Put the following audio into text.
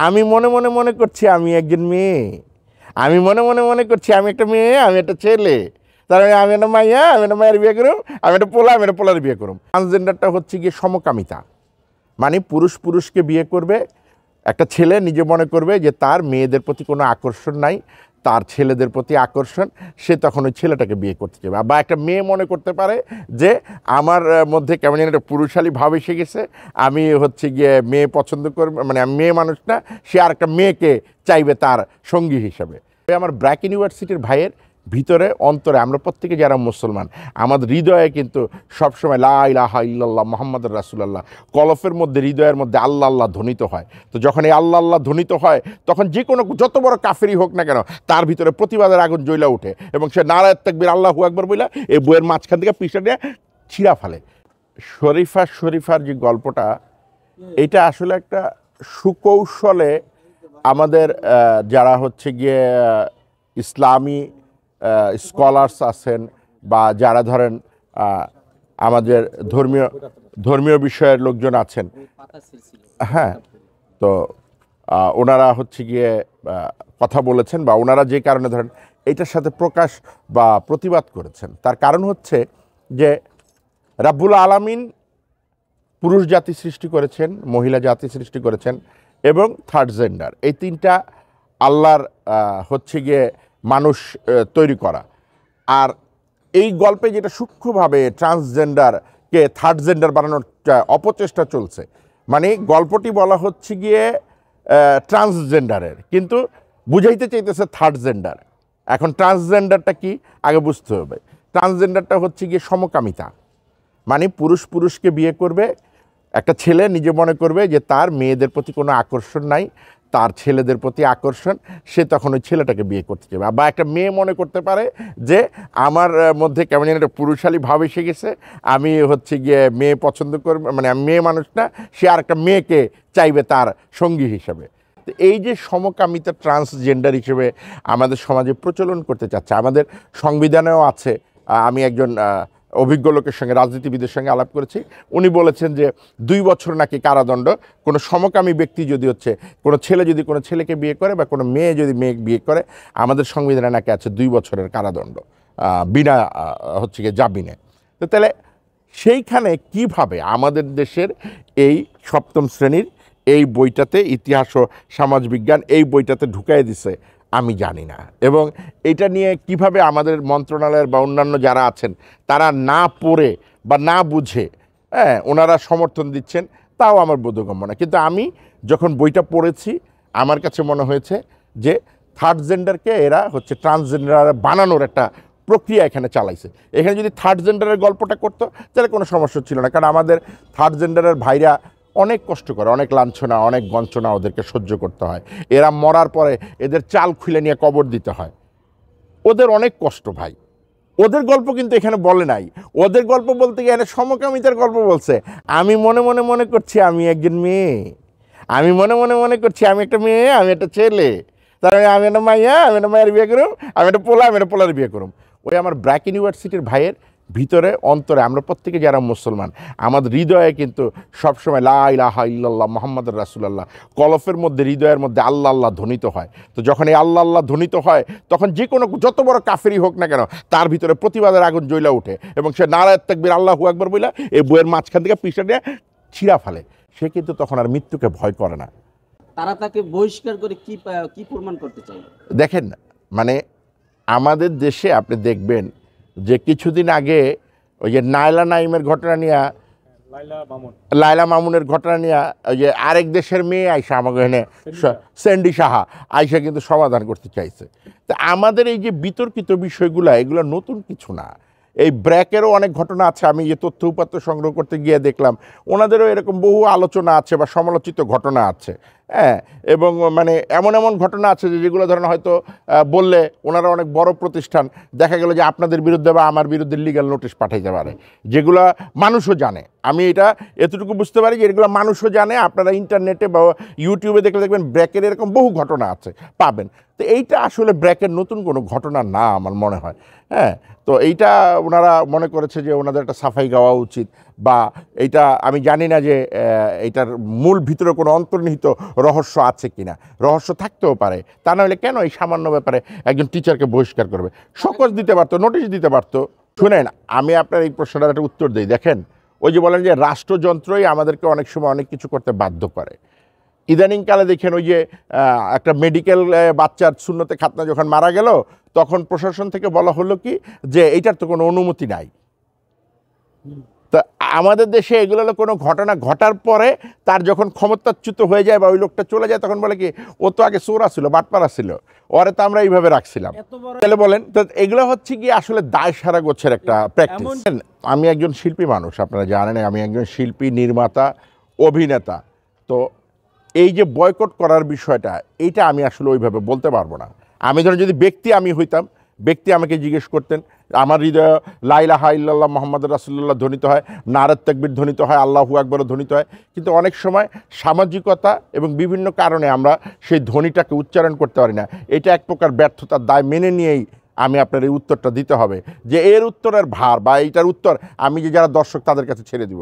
আমি মনে মনে মনে করছি আমি একজন মেয়ে, আমি মনে মনে মনে করছি আমি একটা মেয়ে, আমি একটা ছেলে, তার মানে আমি একটা মাইয়া, আমি একটা মায়ের বিয়ে করুম, আমি একটা পোলা, আমি একটা পোলার বিয়ে করুম। ট্রান্সজেন্ডারটা হচ্ছে গিয়ে সমকামিতা, মানে পুরুষ পুরুষকে বিয়ে করবে। একটা ছেলে নিজে মনে করবে যে তার মেয়েদের প্রতি কোনো আকর্ষণ নাই, তার ছেলেদের প্রতি আকর্ষণ, সে তখন ওই ছেলেটাকে বিয়ে করতে যাবে। বা একটা মেয়ে মনে করতে পারে যে আমার মধ্যে কেমন যেন একটা পুরুষালী ভাব এসে গেছে, আমি হচ্ছে গিয়ে মেয়ে পছন্দ করব, মানে আমি মেয়ে মানুষ না, সে আর একটা মেয়েকে চাইবে তার সঙ্গী হিসাবে। আমার ব্র্যাক ইউনিভার্সিটির ভাইয়ের ভিতরে অন্তরে আমরা প্রত্যেকে যারা মুসলমান, আমাদের হৃদয়ে কিন্তু সবসময় লা ইলাহা ইল্লাল্লাহ মুহাম্মাদুর রাসূলুল্লাহ কলফের মধ্যে, হৃদয়ের মধ্যে আল্লাহ আল্লাহ ধ্বনিত হয়। তো যখন এই আল্লাহ আল্লাহ ধ্বনিত হয়, তখন যে কোনো যত বড় কাফেরই হোক না কেন, তার ভিতরে প্রতিবাদের আগুন জ্বলা ওঠে এবং সে নারায়ে তাকবীর আল্লাহু আকবার বইলা এই বইয়ের মাঝখান থেকে পিছনে দিয়ে ছিঁড়া ফেলে। শরীফার যে গল্পটা, এটা আসলে একটা সুকৌশলে আমাদের যারা হচ্ছে গিয়ে ইসলামী স্কলার্স আছেন বা যারা ধরেন আমাদের ধর্মীয় বিষয়ের লোকজন আছেন, হ্যাঁ, তো ওনারা হচ্ছে গিয়ে কথা বলেছেন বা ওনারা যে কারণে ধরেন এইটার সাথে প্রকাশ বা প্রতিবাদ করেছেন, তার কারণ হচ্ছে যে রাব্বুল আলামিন পুরুষ জাতি সৃষ্টি করেছেন, মহিলা জাতি সৃষ্টি করেছেন এবং থার্ড জেন্ডার, এই তিনটা আল্লাহর হচ্ছে গিয়ে মানুষ তৈরি করা। আর এই গল্পে যেটা সূক্ষ্মভাবে ট্রান্সজেন্ডারকে থার্ড জেন্ডার বানানোর অপচেষ্টা চলছে, মানে গল্পটি বলা হচ্ছে গিয়ে ট্রান্সজেন্ডারের, কিন্তু বুঝাইতে চাইতেছে থার্ড জেন্ডার। এখন ট্রান্সজেন্ডারটা কি আগে বুঝতে হবে। ট্রান্সজেন্ডারটা হচ্ছে গিয়ে সমকামিতা, মানে পুরুষ পুরুষকে বিয়ে করবে। একটা ছেলে নিজে মনে করবে যে তার মেয়েদের প্রতি কোনো আকর্ষণ নাই, তার ছেলেদের প্রতি আকর্ষণ, সে তখন ওই ছেলেটাকে বিয়ে করতে যাবে। বা একটা মেয়ে মনে করতে পারে যে আমার মধ্যে কেমন যেন একটা পুরুষালী ভাব এসে গেছে, আমি হচ্ছে গিয়ে মেয়ে পছন্দ করব, মানে আমি মেয়ে মানুষ না, সে আর একটা মেয়েকে চাইবে তার সঙ্গী হিসাবে। তো এই যে সমকামিতা ট্রান্সজেন্ডার হিসেবে আমাদের সমাজে প্রচলন করতে চাচ্ছে, আমাদের সংবিধানেও আছে। আমি একজন অভিজ্ঞ লোকের সঙ্গে, রাজনীতিবিদের সঙ্গে আলাপ করেছি, উনি বলেছেন যে 2 বছর নাকি কারাদণ্ড কোনো সমকামী ব্যক্তি যদি হচ্ছে, কোনো ছেলে যদি কোনো ছেলেকে বিয়ে করে বা কোনো মেয়ে যদি মেয়ে বিয়ে করে, আমাদের সংবিধানে নাকি আছে 2 বছরের কারাদণ্ড বিনা হচ্ছে গিয়ে জামিনে। তো তাহলে সেইখানে কিভাবে আমাদের দেশের এই 7ম শ্রেণীর এই বইটাতে, ইতিহাস ও সমাজবিজ্ঞান এই বইটাতে ঢুকাই দিছে আমি জানি না। এবং এটা নিয়ে কিভাবে আমাদের মন্ত্রণালয়ের বা অন্যান্য যারা আছেন তারা না পড়ে বা না বুঝে ওনারা সমর্থন দিচ্ছেন, তাও আমার বোধগম্য না। কিন্তু আমি যখন বইটা পড়েছি, আমার কাছে মনে হয়েছে যে থার্ড জেন্ডারকে এরা হচ্ছে ট্রান্সজেন্ডার বানানোর একটা প্রক্রিয়া এখানে চালাইছে। এখানে যদি থার্ড জেন্ডারের গল্পটা করতো তাহলে কোনো সমস্যা ছিল না, কারণ আমাদের থার্ড জেন্ডারের ভাইরা অনেক কষ্ট করে, অনেক লাঞ্ছনা, অনেক বঞ্চনা ওদেরকে সহ্য করতে হয়। এরা মরার পরে এদের চাল খুলে নিয়ে কবর দিতে হয়, ওদের অনেক কষ্ট ভাই। ওদের গল্প কিন্তু এখানে বলে নাই। ওদের গল্প বলতে গিয়ে এখানে সমকামিতার গল্প বলছে। আমি মনে মনে মনে করছি আমি একজন মেয়ে, আমি মনে মনে মনে করছি আমি একটা মেয়ে, আমি একটা ছেলে, তার মানে আমি একটা মাইয়া, আমি একটা মায়ের বিয়ে করুম, আমি একটা পোলা, আমি একটা পোলার বিয়ে করুম। ওই আমার ব্র্যাক ইউনিভার্সিটির ভাইয়ের ভিতরে অন্তরে আমরা প্রত্যেকে যারা মুসলমান, আমাদের হৃদয়ে কিন্তু সবসময় লা ইলাহা ইল্লাল্লাহ মুহাম্মাদুর রাসূলুল্লাহ কলফের মধ্যে, হৃদয়ের মধ্যে আল্লাহ আল্লাহ ধ্বনিত হয়। তো যখন এই আল্লাহ আল্লাহ ধ্বনিত হয়, তখন যে কোনো যত বড় কাফেরই হোক না কেন, তার ভিতরে প্রতিবাদের আগুন জ্বলা ওঠে এবং সে নারায়ে তাকবীর আল্লাহু আকবার বইলা এই বইয়ের মাঝখান থেকে পিছনে দিয়ে ছিঁড়া ফেলে। সে কিন্তু তখন আর মৃত্যুকে ভয় করে না। তারা তাকে বহিষ্কার করে কি প্রমাণ করতে চায়? দেখেন, মানে আমাদের দেশে আপনি দেখবেন যে কিছুদিন আগে ওই যে নাইলা নাইমের ঘটনা নিয়ে, লাইলা মামুনের ঘটনা নিয়ে ওই যে আরেক দেশের মেয়ে আইসা আমাকে এখানে স্যান্ডি সাহা আইসা কিন্তু সমাধান করতে চাইছে। তা আমাদের এই যে বিতর্কিত বিষয়গুলো, এগুলো নতুন কিছু না। এই ব্র্যাকেরও অনেক ঘটনা আছে, আমি যে তথ্য উপাত্ত সংগ্রহ করতে গিয়ে দেখলাম ওনাদেরও এরকম বহু আলোচনা আছে বা সমালোচিত ঘটনা আছে। হ্যাঁ, এবং মানে এমন এমন ঘটনা আছে যে যেগুলো ধরেন হয়তো বললে ওনারা অনেক বড় প্রতিষ্ঠান, দেখা গেল যে আপনাদের বিরুদ্ধে বা আমার বিরুদ্ধে লিগ্যাল নোটিশ পাঠাইতে পারে, যেগুলো মানুষও জানে। আমি এটা এতটুকু বুঝতে পারি যে এগুলো মানুষও জানে। আপনারা ইন্টারনেটে বা ইউটিউবে দেখলে দেখবেন ব্র্যাকের এরকম বহু ঘটনা আছে, পাবেন। তো এইটা আসলে ব্র্যাকের নতুন কোনো ঘটনা না আমার মনে হয়। হ্যাঁ, তো এইটা ওনারা মনে করেছে যে ওনাদের একটা সাফাই গাওয়া উচিত বা এইটা আমি জানি না যে এইটার মূল ভিতরে কোনো অন্তর্নিহিত রহস্য আছে কিনা। রহস্য থাকতেও পারে, তা নাহলে কেন এই সামান্য ব্যাপারে একজন টিচারকে বহিষ্কার করবে? শোকজ দিতে পারতো, নোটিশ দিতে পারতো। শুনেন, আমি আপনার এই প্রশ্নটার একটা উত্তর দিই। দেখেন, ওই যে বলেন যে রাষ্ট্রযন্ত্রই আমাদেরকে অনেক সময় অনেক কিছু করতে বাধ্য করে। ইদানিংকালে দেখেন, ওই যে একটা মেডিকেল বাচ্চার শূন্যতে খাতনা যখন মারা গেল, তখন প্রশাসন থেকে বলা হলো কি যে এইটার তো কোনো অনুমতি নাই। তো আমাদের দেশে এগুলো হলো কোনো ঘটনা ঘটার পরে তার যখন ক্ষমতাচ্যুত হয়ে যায় বা ওই লোকটা চলে যায়, তখন বলে কি ও তো আগে চোরা ছিল, বাটপাড়া ছিল, ওরে তো আমরা এইভাবে রাখছিলাম। তাহলে বলেন তো, এগুলো হচ্ছে কি আসলে দায় সারা গোছের একটা প্র্যাকটিস। আমি একজন শিল্পী মানুষ, আপনারা জানেন আমি একজন শিল্পী, নির্মাতা, অভিনেতা। তো এই যে বয়কট করার বিষয়টা, এইটা আমি আসলে ওইভাবে বলতে পারবো না। আমি ধরেন যদি ব্যক্তি আমি হইতাম, ব্যক্তি আমাকে জিজ্ঞেস করতেন, আমার হৃদয়ে লা ইলাহা ইল্লাল্লাহ মুহাম্মাদুর রাসূলুল্লাহ ধ্বনিত হয়, নারাত তাকবীর ধ্বনিত হয়, আল্লাহু আকবারও ধ্বনিত হয়, কিন্তু অনেক সময় সামাজিকতা এবং বিভিন্ন কারণে আমরা সেই ধ্বনিটাকে উচ্চারণ করতে পারি না। এটা এক প্রকার ব্যর্থতার দায় মেনে নিয়েই আমি আপনার এই উত্তরটা দিতে হবে, যে এর উত্তরের ভার বা এইটার উত্তর আমি যে যারা দর্শক তাদের কাছে ছেড়ে দিব।